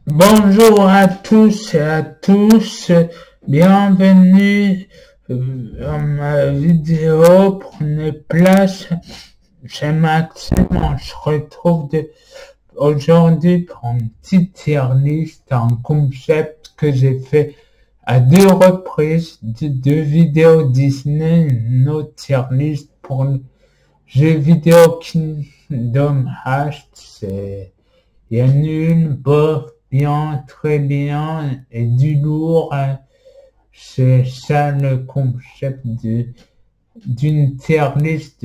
Bonjour à tous et à tous, bienvenue dans ma vidéo. Prenez place, c'est Maxime. On se retrouve aujourd'hui pour une petite tier list, un concept que j'ai fait à deux reprises, deux vidéos Disney, une autre tier list pour le jeu vidéo Kingdom Hearts. Il y a nul, bof, bien, très bien et du lourd. C'est ça le concept d'une tier list.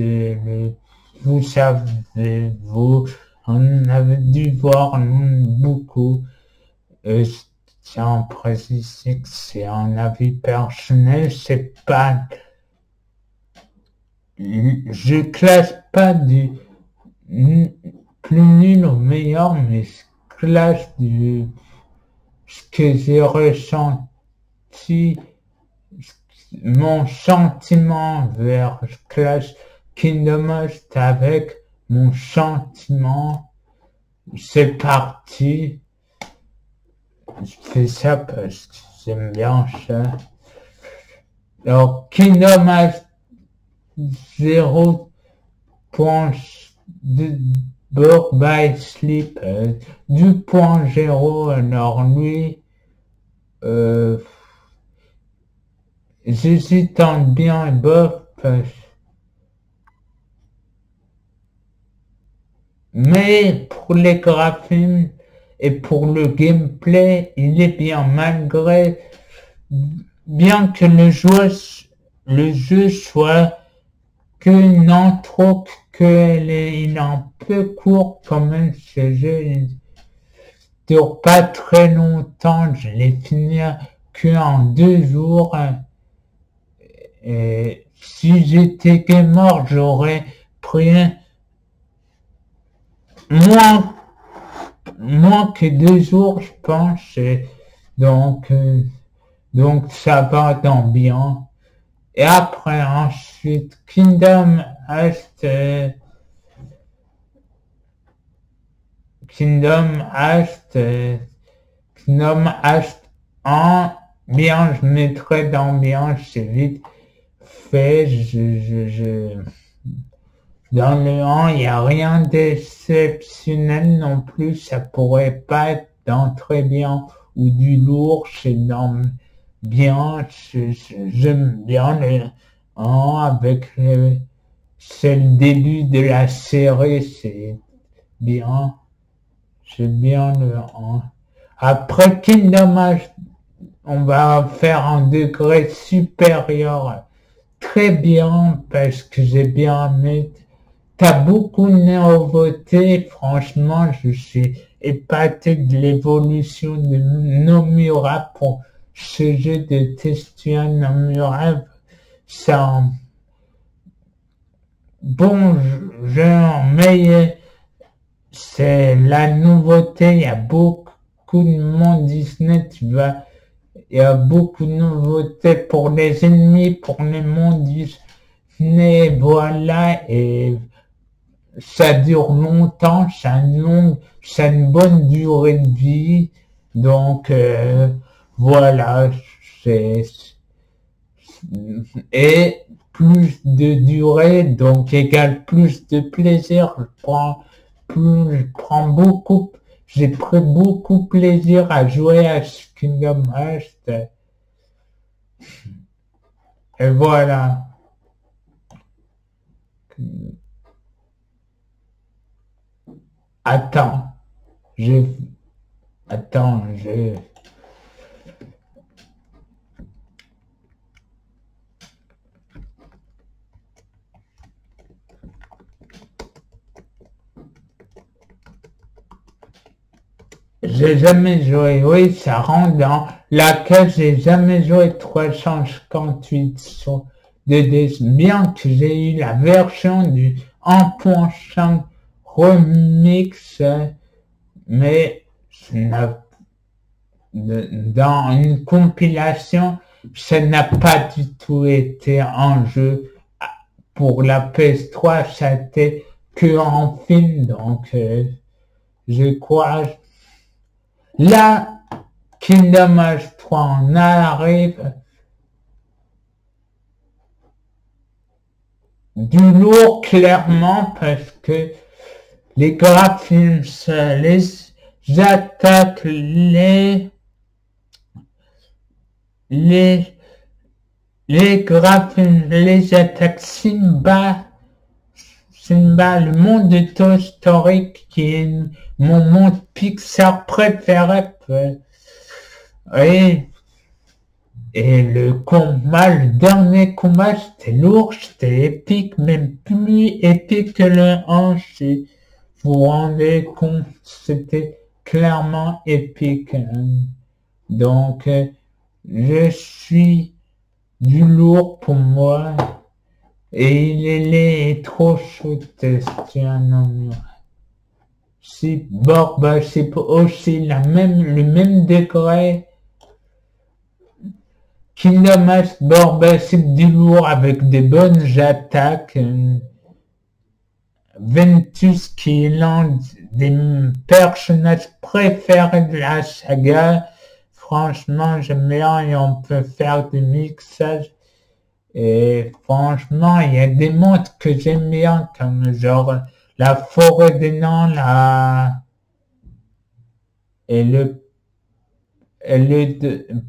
Vous savez, vous en avez dû voir beaucoup. Tiens, préciser que c'est un avis personnel, c'est pas. Je classe pas du plus nul au meilleur, mais je classe ce que j'ai ressenti, mon sentiment vers classe Kingdom Hearts avec mon sentiment. C'est parti. Je fais ça parce que j'aime bien ça. Alors, Kingdom Hearts 0.2 by Sleep 2.0. Alors lui, j'hésite entre bien et bof, mais pour les graphismes et pour le gameplay, il est bien, malgré bien que le jeu soit que non trop, il est un peu court quand même. Ce jeu il dure pas très longtemps, je l'ai fini qu'en 2 jours. Et si j'étais gamer, j'aurais pris moins que 2 jours, je pense. Et donc ça va dans bien. Et après, ensuite, Kingdom Hearts 1, bien, je mettrai dans bien, c'est vite fait. Dans le 1, il n'y a rien d'exceptionnel non plus, ça pourrait pas être dans très bien ou du lourd, c'est dans bien, j'aime bien le 1 avec c'est le début de la série, c'est bien, j'aime bien le 1. Après Kingdom Hearts, on va faire un degré supérieur, très bien, parce que j'ai bien aimé. T'as beaucoup de nouveautés, franchement, je suis épaté de l'évolution de Nomura pour ce jeu de Tetsuya Nomura. C'est un bon jeu, mais c'est la nouveauté, il y a beaucoup de monde Disney, il y a beaucoup de nouveautés pour les ennemis, pour les mondes Disney, voilà, et ça dure longtemps, ça a une bonne durée de vie, donc voilà, et plus de durée, donc égale plus de plaisir. J'ai pris beaucoup plaisir à jouer à Kingdom Hearts, et voilà. Attends, je, attends, j'ai jamais joué, oui, ça rentre dans laquelle j'ai jamais joué 358 sur 2D, bien que j'ai eu la version du 1.5 remix, mais dans une compilation, ça n'a pas du tout été un jeu pour la PS3, ça a été que en film, donc je crois Là, Kingdom Hearts 3 on arrive. Du lourd clairement parce que les graphismes, les attaques, les graphismes, les attaques Simba, le monde de Toy Story qui est mon monde Pixar préféré. Et le combat, le dernier combat, c'était lourd, c'était épique, même plus épique que le 1. Si vous vous rendez compte, c'était clairement épique. Donc, je suis du lourd pour moi. Et il est trop chaud, c'est un homme. C'est c'est aussi le même degré. Kingdom Hearts, c'est du lourd avec des bonnes attaques. Ventus qui est l'un des personnages préférés de la saga. Franchement, j'aime bien et on peut faire des mixages. Et franchement, il y a des mondes que j'aime bien, comme genre la forêt des nains, et le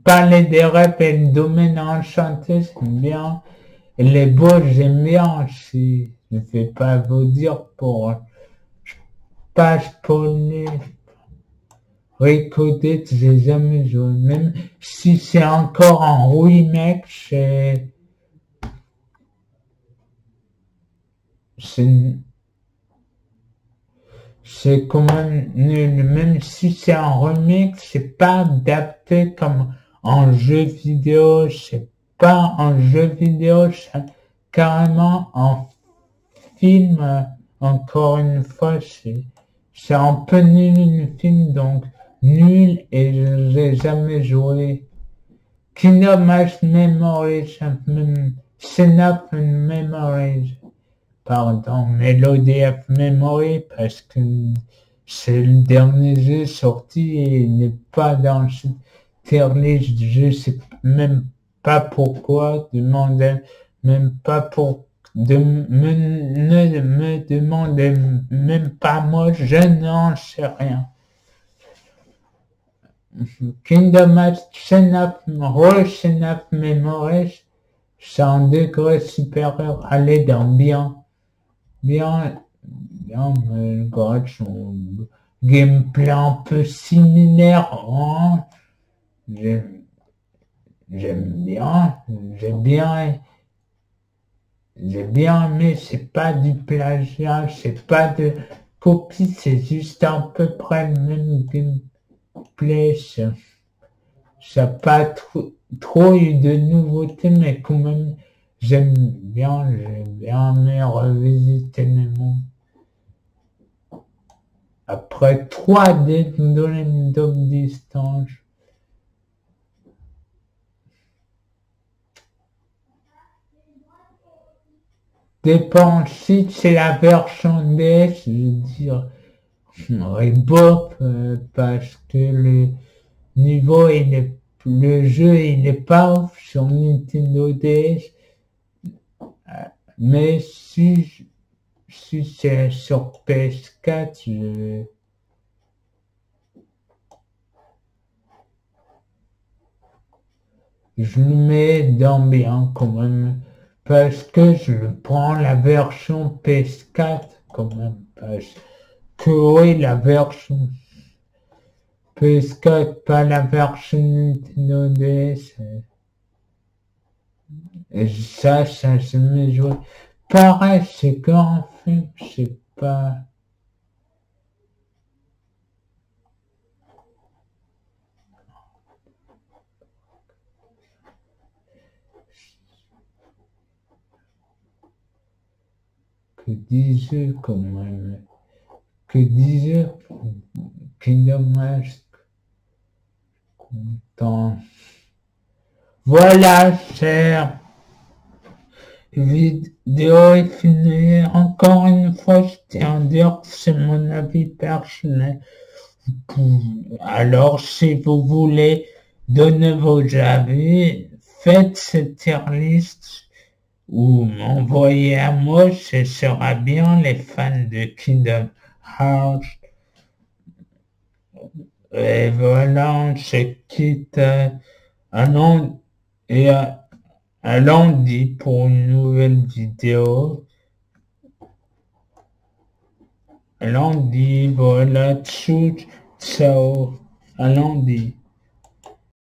palais des rêves et le domaine enchanté, j'aime bien. Et les beaux, j'aime bien aussi. Je ne vais pas vous dire pour pas spoiler. Recoded, j'ai jamais joué. Même si c'est encore en remake, c'est quand même nul. Même si c'est un remake, c'est pas adapté comme en jeu vidéo. C'est pas un jeu vidéo, c'est carrément un film. Encore une fois, c'est un peu nul le film, donc nul et je n'ai jamais joué. Kingdom Hearts Memories, Synapse Memories. Pardon, Melody of Memory, parce que c'est le dernier jeu sorti et il n'est pas dans cette tier list. Je sais même pas pourquoi, demandez même pas pour, ne me demandez même pas moi, je n'en sais rien. Kingdom Hearts Synapse Memories, c'est un degré supérieur à l'aide dans bien, mais son gameplay un peu similaire, hein. J'aime bien, j'ai bien aimé, c'est pas du plagiat, c'est pas de copie, c'est juste à peu près le même gameplay, ça n'a pas trop eu de nouveautés, mais quand même, j'ai bien aimé revisiter les mondes. Après 3D dans une longue distance. Dépend si c'est la version DS, je veux dire, Rebop, parce que le niveau, le jeu, il n'est pas ouf sur Nintendo DS. Mais si c'est sur PS4, je le mets dans bien quand même, parce que je prends la version PS4 quand même, parce que oui, la version PS4, pas la version Nintendo DS. Et ça se met joué. Pareil, c'est qu'en fait, c'est pas... Que disent quand même... Que disent Kingdom Hearts. Content. Voilà, chère vidéo est finie. Encore une fois, je tiens à dire que c'est mon avis personnel. Alors, si vous voulez donner vos avis, faites cette tier list ou m'envoyez à moi, ce sera bien les fans de Kingdom Hearts. Et voilà, on se quitte à lundi pour une nouvelle vidéo. À lundi, voilà, ciao, à lundi.